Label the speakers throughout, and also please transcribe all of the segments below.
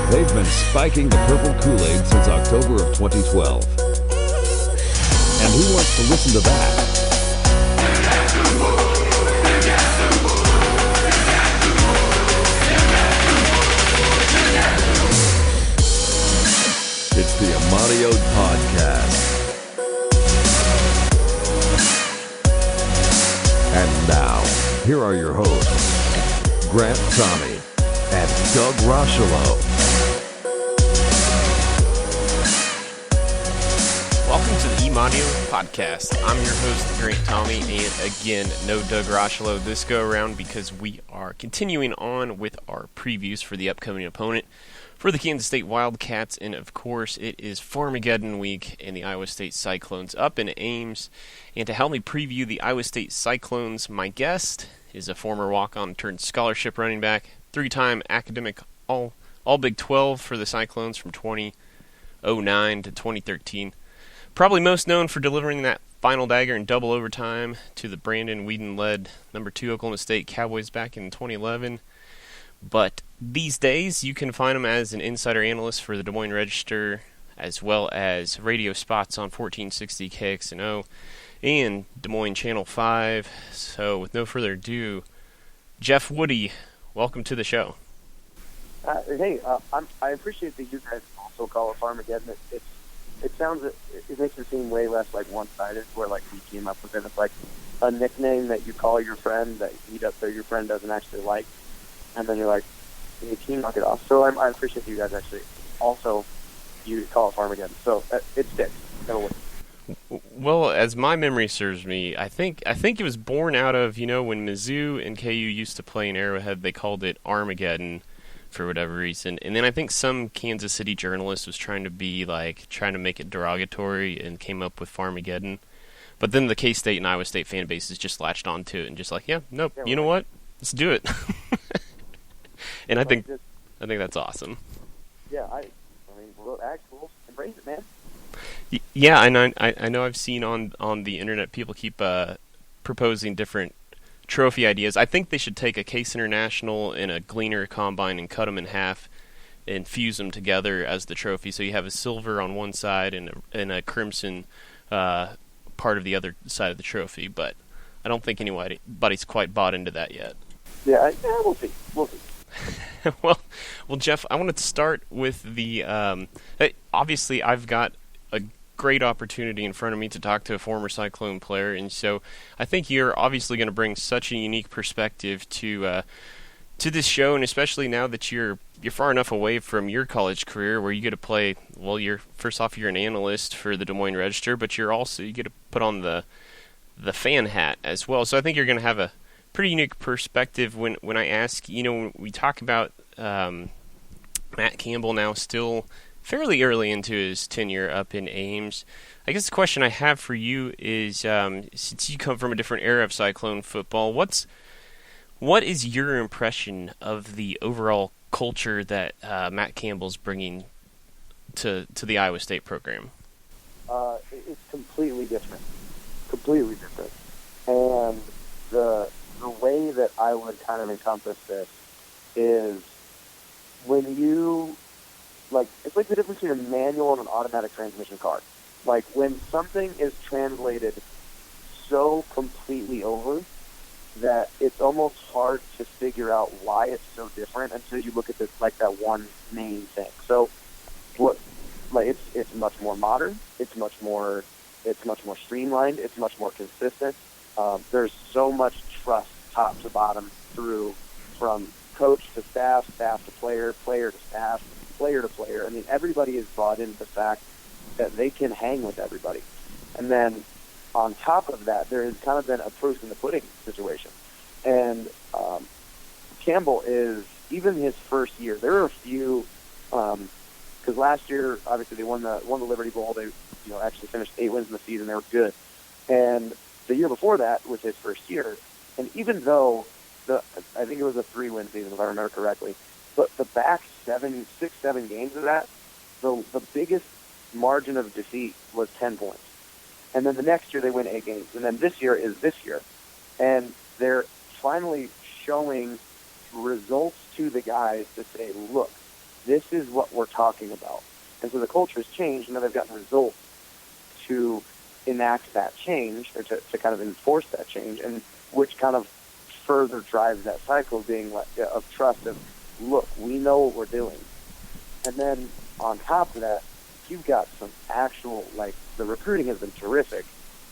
Speaker 1: They've been spiking the purple Kool-Aid since October of 2012. And who wants to listen to that? It's the EMAWdio Podcast. And now, here are your hosts, Grant Thome and Doug Rocheleau.
Speaker 2: Welcome to the EMAWdio Podcast. I'm your host, Grant Thome, and again, no Doug Rocheleau this go-around because we are continuing on with our previews for the upcoming opponent for the Kansas State Wildcats, and of course, it is Farmageddon week, and the Iowa State Cyclones up in Ames. And to help me preview the Iowa State Cyclones, my guest is a former walk-on turned scholarship running back, three-time academic all Big 12 for the Cyclones from 2009 to 2013. Probably most known for delivering that final dagger in double overtime to the Brandon Whedon-led number 2 Oklahoma State Cowboys back in 2011. But these days, you can find him as an insider analyst for the Des Moines Register, as well as radio spots on 1460 KXNO and Des Moines Channel 5. So, with no further ado, Jeff Woody, welcome to the show.
Speaker 3: I appreciate that you guys also call it Farmageddon. It makes it seem way less like one-sided, where like we came up with it. It's like a nickname that you call your friend that your friend doesn't actually like. And then you're like, can you knock it off? So I appreciate you guys actually also you call it Farmageddon. So it sticks.
Speaker 2: Well, as my memory serves me, I think it was born out of, when Mizzou and KU used to play in Arrowhead, they called it Armageddon for whatever reason. And then I think some Kansas City journalist was trying to make it derogatory and came up with Farmageddon. But then the K-State and Iowa State fan bases just latched onto it and just like, you know what? Let's do it. And I think that's awesome.
Speaker 3: Yeah, I mean, we'll embrace it, man.
Speaker 2: Yeah, I know I've seen on the internet people keep proposing different trophy ideas. I think they should take a Case International and a Gleaner Combine and cut them in half and fuse them together as the trophy. So you have a silver on one side and a crimson part of the other side of the trophy. But I don't think anybody's quite bought into that yet.
Speaker 3: Yeah, we'll see.
Speaker 2: well, Jeff, I wanted to start with the. Obviously, I've got a great opportunity in front of me to talk to a former Cyclone player, and so I think you're obviously going to bring such a unique perspective to this show, and especially now that you're far enough away from your college career where you get to play. Well, you're an analyst for the Des Moines Register, but you get to put on the fan hat as well. So I think you're going to have a pretty unique perspective when I ask, when we talk about Matt Campbell now still fairly early into his tenure up in Ames. I guess the question I have for you is, since you come from a different era of Cyclone football, what is your impression of the overall culture that Matt Campbell's bringing to the Iowa State program?
Speaker 3: It's completely different. And the way that I would kind of encompass this is when you, it's like the difference between a manual and an automatic transmission car. Like when something is translated so completely over that it's almost hard to figure out why it's so different until you look at this, like that one main thing. So it's much more modern. It's much more streamlined. It's much more consistent. There's so much trust top to bottom through from coach to staff to player to staff, player to player. I mean, everybody is bought into the fact that they can hang with everybody. And then on top of that, there has kind of been a proof in the pudding situation. And Campbell is, even his first year, there are a few, because last year, obviously, they won the Liberty Bowl. They actually finished 8 wins in the season. They were good. And the year before that was his first year. And even though I think it was a 3-win season, if I remember correctly, but the back 7 games of that, the biggest margin of defeat was 10 points. And then the next year they win 8 games. And then this year is this year. And they're finally showing results to the guys to say, look, this is what we're talking about. And so the culture has changed, and now they've gotten results to enact that change, or to kind of enforce that change, and which kind of further drives that cycle of trust of, look, we know what we're doing. And then on top of that, you've got some actual, like, the recruiting has been terrific,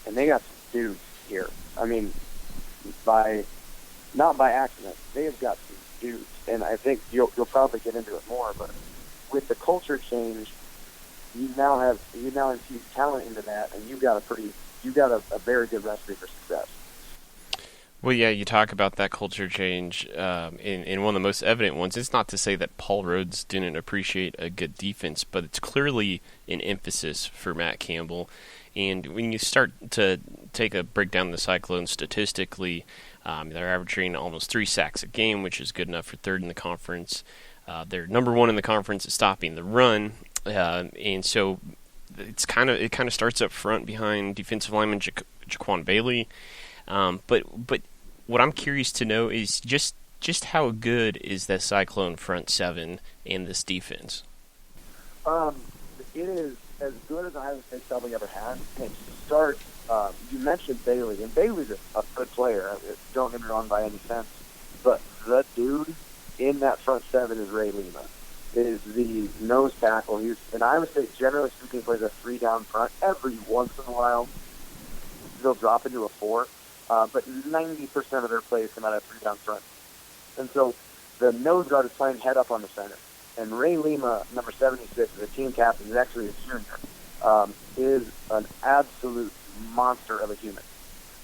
Speaker 3: and they got some dudes here. I mean, not by accident, they have got some dudes, and I think you'll probably get into it more, but with the culture change, you now infuse talent into that, and you've got a very good recipe for success.
Speaker 2: Well, yeah, you talk about that culture change in one of the most evident ones. It's not to say that Paul Rhodes didn't appreciate a good defense, but it's clearly an emphasis for Matt Campbell. And when you start to take a breakdown of the Cyclones statistically, they're averaging almost 3 sacks a game, which is good enough for third in the conference. They're number one in the conference at stopping the run, and so it kind of starts up front behind defensive lineman Jaquan Bailey. But what I'm curious to know is just how good is that Cyclone front seven and this defense?
Speaker 3: It is as good as Iowa State's probably ever had. And to start, you mentioned Bailey, and Bailey's a good player. Don't get me wrong by any sense, but the dude in that front seven is Ray Lima. Is the nose tackle. He's in Iowa State, generally speaking, plays a 3-down front. Every once in a while, they'll drop into a 4, but 90% of their plays come out of 3-down front. And so the nose guard is playing head up on the center. And Ray Lima, number 76, is a team captain. He's actually a junior. Is an absolute monster of a human.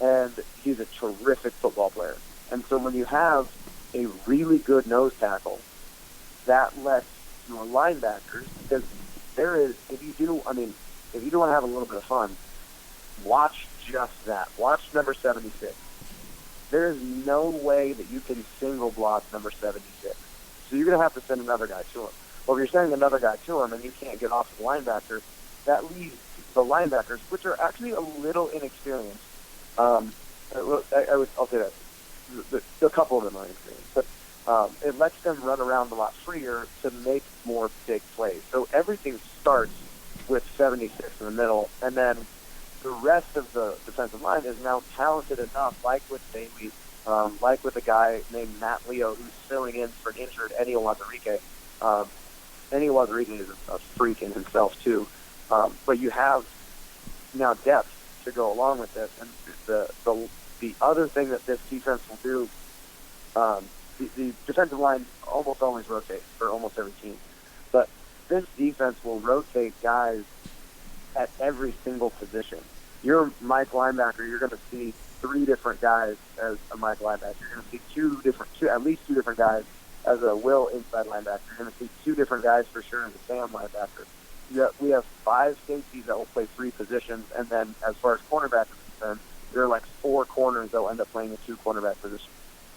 Speaker 3: And he's a terrific football player. And so when you have a really good nose tackle, that lets your linebackers, because there is, if you do want to have a little bit of fun, watch just that. Watch number 76. There is no way that you can single block number 76. So you're going to have to send another guy to him. Well, if you're sending another guy to him and you can't get off the linebacker, that leaves the linebackers, which are actually a little inexperienced. I'll say that. A couple of them are inexperienced. But it lets them run around a lot freer to make more big plays. So everything starts with 76 in the middle, and then the rest of the defensive line is now talented enough, like with Bailey, like with a guy named Matt Leo, who's filling in for an injured Eddie Wazarique. Eddie Wazarique is a freak in himself, too. But you have now depth to go along with this. And the other thing that this defense will do, the defensive line almost always rotates for almost every team. But this defense will rotate guys at every single position. Your Mike linebacker, you're going to see 3 different guys as a Mike linebacker. You're going to see at least two different guys as a Will inside linebacker. You're going to see 2 different guys for sure as a Sam linebacker. We have 5 safeties that will play 3 positions, and then as far as cornerbacks are concerned, there are like 4 corners that will end up playing the 2 cornerback positions.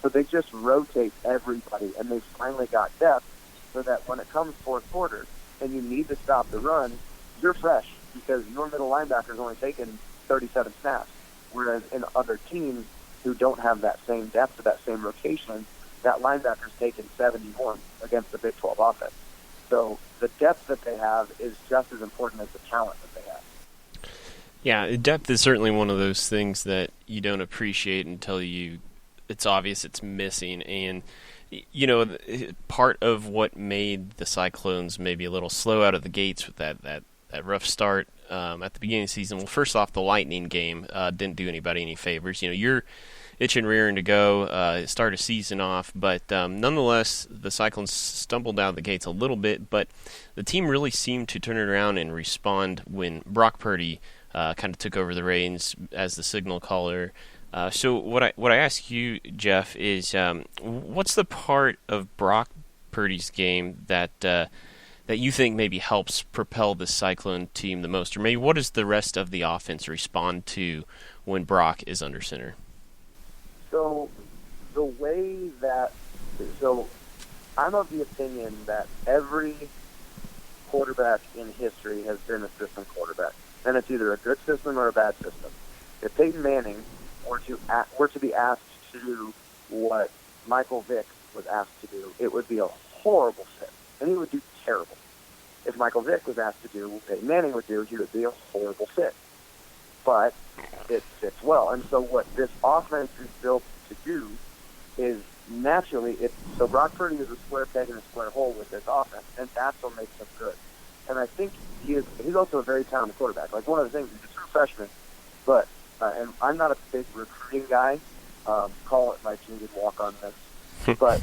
Speaker 3: So they just rotate everybody, and they finally got depth so that when it comes fourth quarter and you need to stop the run, you're fresh because your middle linebacker is only taking 37 snaps, whereas in other teams who don't have that same depth or that same rotation, that linebacker's taking 71 against the Big 12 offense. So the depth that they have is just as important as the talent that they have.
Speaker 2: Yeah, depth is certainly one of those things that you don't appreciate until it's obvious it's missing. And, you know, part of what made the Cyclones maybe a little slow out of the gates with that rough start at the beginning of the season, well, first off, the Lightning game didn't do anybody any favors. You know, you're itching rearing to go, start a season off, but nonetheless, the Cyclones stumbled out of the gates a little bit, but the team really seemed to turn it around and respond when Brock Purdy kind of took over the reins as the signal caller. So what I ask you, Jeff, is what's the part of Brock Purdy's game that you think maybe helps propel the Cyclone team the most? Or maybe what does the rest of the offense respond to when Brock is under center?
Speaker 3: So I'm of the opinion that every quarterback in history has been a system quarterback. And it's either a good system or a bad system. If Peyton Manning were to be asked to do what Michael Vick was asked to do, it would be a horrible fit. And he would do terrible. If Michael Vick was asked to do what Peyton Manning would do, he would be a horrible fit. But it fits well. And so what this offense is built to do is naturally, so Brock Purdy is a square peg in a square hole with this offense, and that's what makes him good. And I think he's also a very talented quarterback. Like, one of the things, he's a true freshman, but, and I'm not a big recruiting guy, call it my junior walk on this, but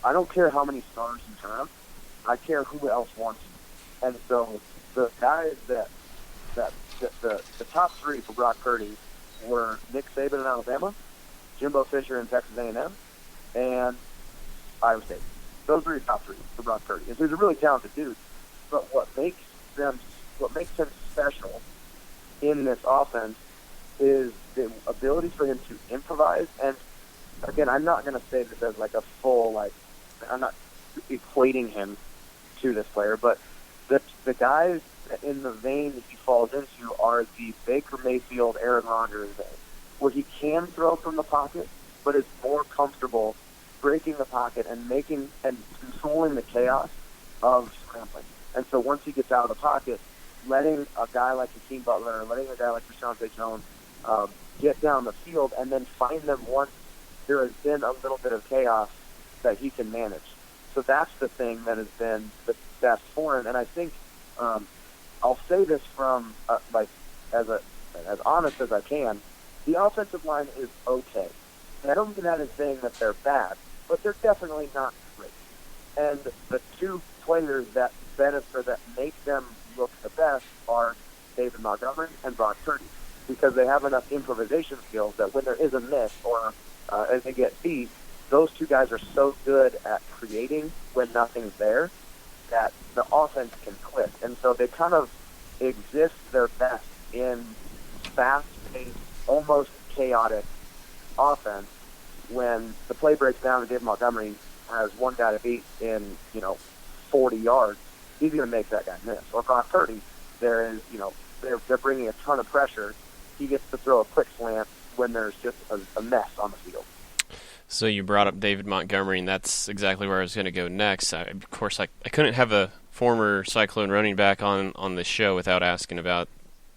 Speaker 3: I don't care how many stars you have, I care who else wants you. And so the guys that the top three for Brock Purdy were Nick Saban in Alabama, Jimbo Fisher in Texas A&M, and Iowa State. Those are your top three for Brock Purdy. And so he's a really talented dude. But what makes him special in this offense is the ability for him to improvise. And again, I'm not going to say this as like a full, like, I'm not equating him to this player, but the guys in the vein that he falls into are the Baker Mayfield, Aaron Rodgers vein, where he can throw from the pocket, but is more comfortable breaking the pocket and making and controlling the chaos of scrambling. And so once he gets out of the pocket, letting a guy like Hakeem Butler, letting a guy like Deshaunte Jones get down the field and then find them once there has been a little bit of chaos that he can manage. So that's the thing that has been the best for him. And I think I'll say this from as honest as I can. The offensive line is okay. And I don't mean that as saying that they're bad, but they're definitely not great. And the two players that benefit, that make them look the best, are David Montgomery and Brock Purdy, because they have enough improvisation skills that when there is a miss or as they get beat, those two guys are so good at creating when nothing's there that the offense can click. And so they kind of exist their best in fast-paced, almost chaotic offense. When the play breaks down and David Montgomery has one guy to beat in, 40 yards, he's going to make that guy miss. Or Brock Purdy, they're bringing a ton of pressure. He gets to throw a quick slant when there's just a mess on the field.
Speaker 2: So you brought up David Montgomery, and that's exactly where I was going to go next. Of course, I couldn't have a former Cyclone running back on the show without asking about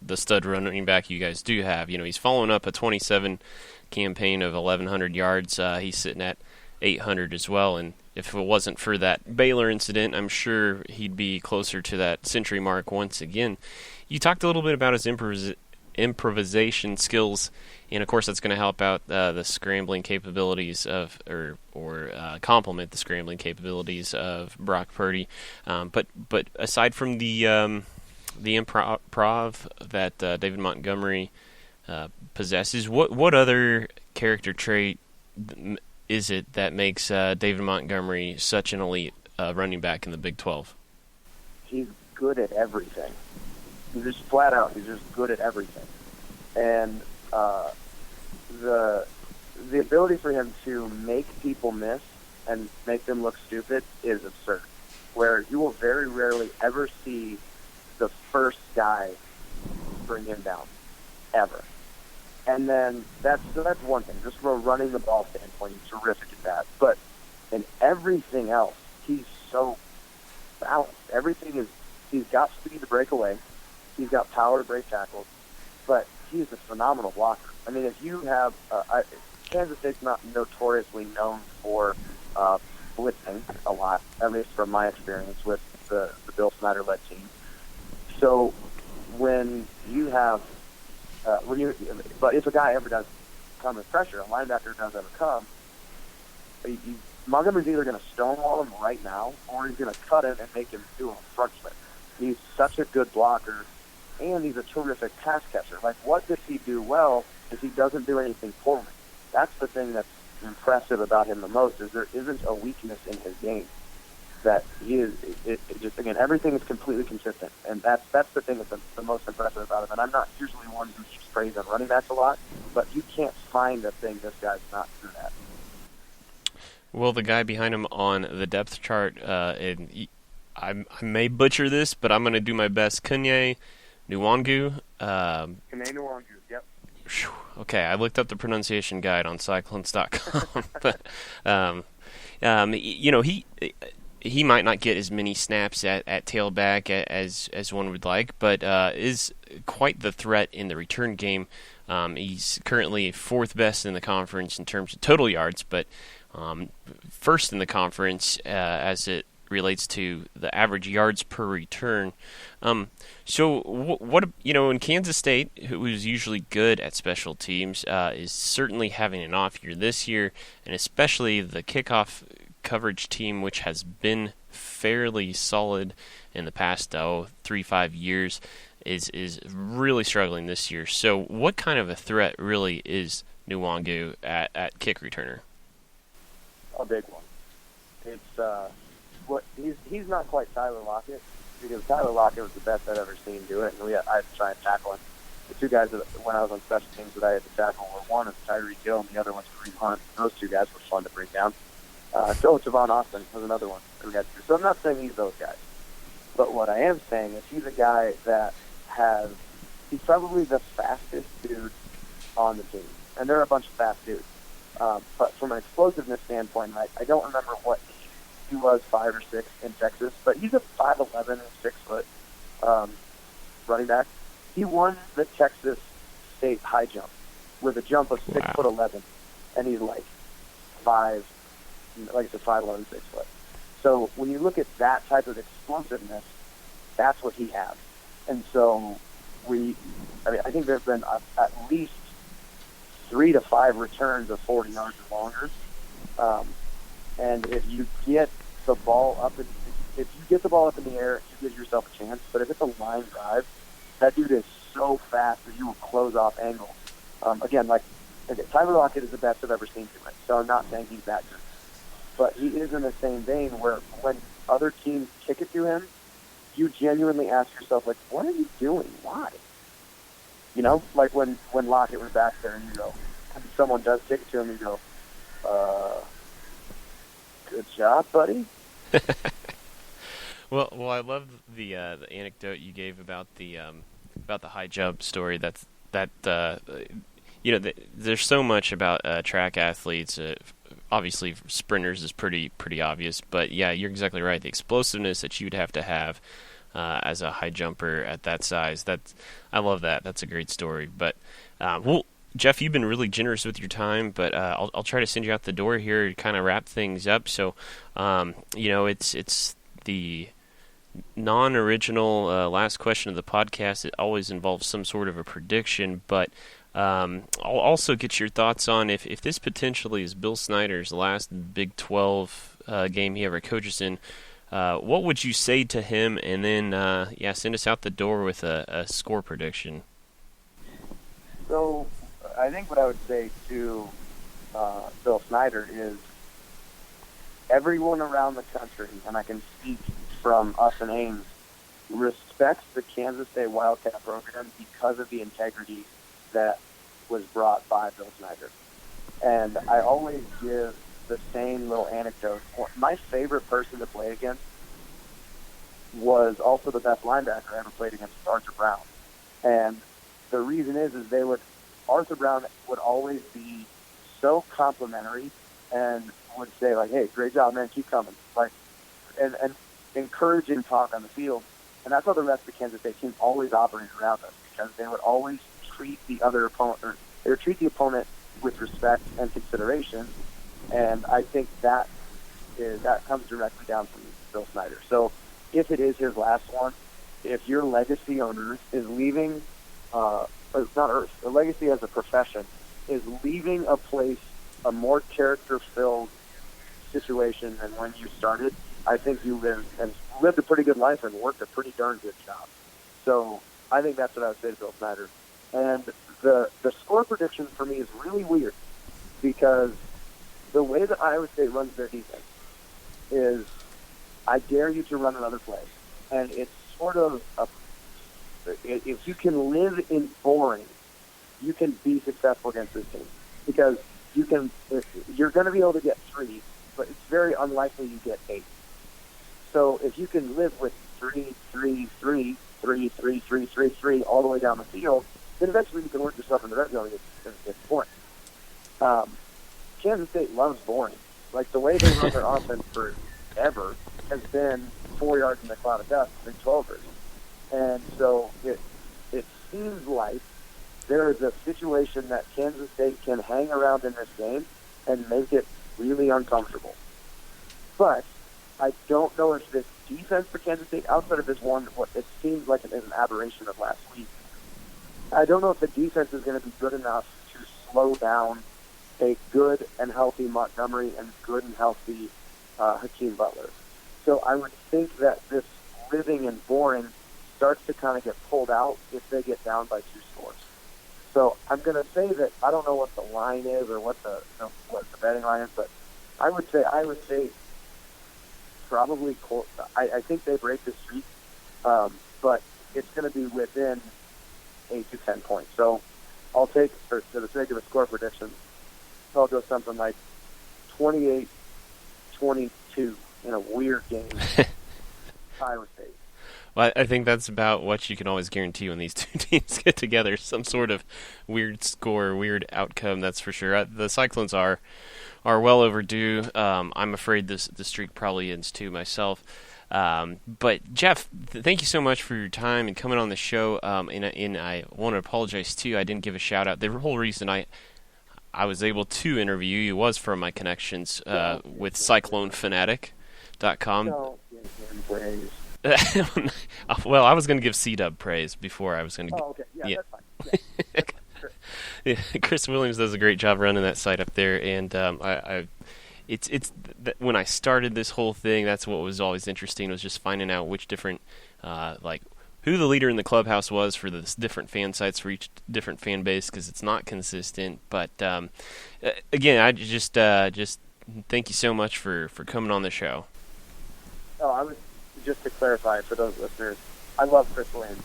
Speaker 2: the stud running back you guys do have. He's following up a 27 campaign of 1,100 yards. He's sitting at 800 as well, and if it wasn't for that Baylor incident, I'm sure he'd be closer to that century mark once again. You talked a little bit about his improvisation skills, and of course that's going to help out the scrambling capabilities of, or complement the scrambling capabilities of Brock Purdy. But aside from the improv that David Montgomery possesses, what other character trait is it that makes David Montgomery such an elite running back in the Big 12?
Speaker 3: He's good at everything. He's just flat out. He's just good at everything, and the ability for him to make people miss and make them look stupid is absurd. Where you will very rarely ever see the first guy bring him down, ever. And then that's one thing. Just from a running the ball standpoint, he's terrific at that. But in everything else, he's so balanced. Everything is, he's got speed to break away. He's got power to break tackles, but he's a phenomenal blocker. I mean, if you have Kansas State's not notoriously known for blitzing a lot, at least from my experience with the Bill Snyder-led team. So when you have, but if a guy ever does come with pressure, a linebacker does ever come, Montgomery's either going to stonewall him right now, or he's going to cut him and make him do a front flip. He's such a good blocker, and he's a terrific pass catcher. Like, what does he do well is he doesn't do anything poorly. That's the thing that's impressive about him the most, is there isn't a weakness in his game. That he is, just, again, everything is completely consistent. And that's the thing that's the most impressive about him. And I'm not usually one who prays on running backs a lot, but you can't find a thing this guy's not good at.
Speaker 2: Well, the guy behind him on the depth chart, and I may butcher this, but I'm going to do my best. Kene Nwangwu.
Speaker 3: Kene Nwangwu, yep.
Speaker 2: Okay, I looked up the pronunciation guide on Cyclones.com, but he might not get as many snaps at tailback as one would like, but is quite the threat in the return game. He's currently fourth best in the conference in terms of total yards, but first in the conference as it relates to the average yards per return. So what in Kansas State, who is usually good at special teams, is certainly having an off year this year, and especially the kickoff coverage team, which has been fairly solid in the past 3-5 years, is really struggling this year. So what kind of a threat really is EMAWdio at kick returner?
Speaker 3: A big one. It's he's not quite Tyler Lockett, because Tyler Lockett was the best I've ever seen do it, and I had to try and tackle him. The two guys that, when I was on special teams, that I had to tackle were one is Tyreek Hill and the other one's Kareem Hunt. Those two guys were fun to bring down. Javon Austin was another one that we had to do. So I'm not saying he's those guys, but what I am saying is he's a guy that he's probably the fastest dude on the team, and there are a bunch of fast dudes. But from an explosiveness standpoint, I don't remember what he was, 5 or 6 in Texas, but he's a 5'11", 6 foot running back. He won the Texas State high jump with a jump of 6'11", and he's like 5, like I said, 5'11", 6 foot. So when you look at that type of explosiveness, that's what he has. And so I think there's been at least 3 to 5 returns of 40 yards or longer. And if you get the ball up in the air, you give yourself a chance. But if it's a line drive, that dude is so fast that you will close off angles. Tyler Lockett is the best I've ever seen do it. So I'm not saying he's that good. But he is in the same vein where when other teams kick it to him, you genuinely ask yourself, like, what are you doing? Why? Like when Lockett was back there and you go, and someone does kick it to him, you go, good job, buddy.
Speaker 2: Well, I love the anecdote you gave about the high jump story. There's so much about track athletes. Obviously, sprinters is pretty obvious, but yeah, you're exactly right. The explosiveness that you'd have to have as a high jumper at that size. I love that. That's a great story. But Jeff, you've been really generous with your time, but I'll try to send you out the door here to kind of wrap things up. So, it's the non-original last question of the podcast. It always involves some sort of a prediction, but I'll also get your thoughts on if this potentially is Bill Snyder's last Big 12 game he ever coaches in. What would you say to him? And then, send us out the door with a score prediction.
Speaker 3: So I think what I would say to Bill Snyder is everyone around the country, and I can speak from us in Ames, respects the Kansas State Wildcat program because of the integrity that was brought by Bill Snyder. And I always give the same little anecdote. My favorite person to play against was also the best linebacker I ever played against, Arthur Brown. And the reason is Arthur Brown would always be so complimentary and would say, like, hey, great job, man, keep coming. Like, and encouraging talk on the field. And that's how the rest of the Kansas State team always operated around us, because they would always treat the other opponent, or they would treat the opponent with respect and consideration. And I think that comes directly down from Bill Snyder. So if it is his last one, if your legacy on Earth is leaving, not Earth, the legacy as a profession is leaving a place, a more character-filled situation than when you started, I think you lived a pretty good life and worked a pretty darn good job. So I think that's what I would say to Bill Snyder. And the score prediction for me is really weird, because the way that Iowa State runs their defense is, I dare you to run another play. And it's sort of if you can live in boring, you can be successful against this team, because you're going to be able to get 3, but it's very unlikely you get 8. So if you can live with 3, 3, 3, 3, 3, 3, 3, 3 all the way down the field, then eventually you can work yourself in the red zone and get boring. Kansas State loves boring. Like, the way they run their offense for ever has been 4 yards in the cloud of dust in 12ers. And so it seems like there is a situation that Kansas State can hang around in this game and make it really uncomfortable. But I don't know if this defense for Kansas State, outside of this one, what it seems like an aberration of last week, I don't know if the defense is going to be good enough to slow down a good and healthy Montgomery and good and healthy Hakeem Butler. So I would think that this living and boring starts to kind of get pulled out if they get down by 2 scores. So I'm going to say that I don't know what the line is or what the betting line is, but I would say probably I think they break the streak, but it's going to be within 8 to 10 points. So I'll take, for the sake of a score prediction, I'll go something like 28-22 in a weird game. Iowa State.
Speaker 2: Well, I think that's about what you can always guarantee when these two teams get together. Some sort of weird score, weird outcome, that's for sure. The Cyclones are well overdue. I'm afraid the streak probably ends too myself. But Jeff, thank you so much for your time and coming on the show. And I want to apologize too. I didn't give a shout out. The whole reason I was able to interview you was from my connections with CycloneFanatic.com.
Speaker 3: Don't give him praise.
Speaker 2: Well, I was going to give C-Dub praise before I was going to.
Speaker 3: Oh, okay. Yeah, that's fine. Yeah, that's fine. Sure.
Speaker 2: Yeah, Chris Williams does a great job running that site up there, and when I started this whole thing, that's what was always interesting, was just finding out which different who the leader in the clubhouse was for the different fan sites for each different fan base, because it's not consistent. But again, I just thank you so much for coming on the show.
Speaker 3: Oh, I was just to clarify for those listeners, I love Chris Williams,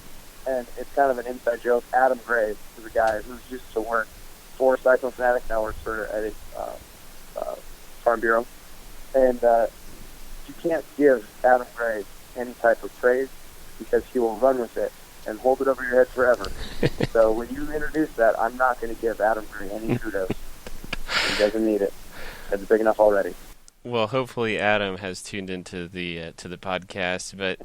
Speaker 3: and it's kind of an inside joke. Adam Gray is a guy who's used to work for Cyclone Fanatic, now works for a Farm Bureau, and you can't give Adam Gray any type of praise because he will run with it and hold it over your head forever. So when you introduce that, I'm not going to give Adam Gray any kudos. He doesn't need it. It's big enough already.
Speaker 2: Well, hopefully Adam has tuned into the podcast, but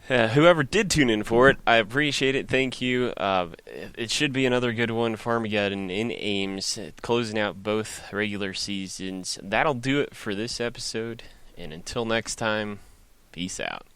Speaker 2: whoever did tune in for it, I appreciate it. Thank you. It should be another good one. Farmageddon in Ames, closing out both regular seasons. That'll do it for this episode, and until next time, peace out.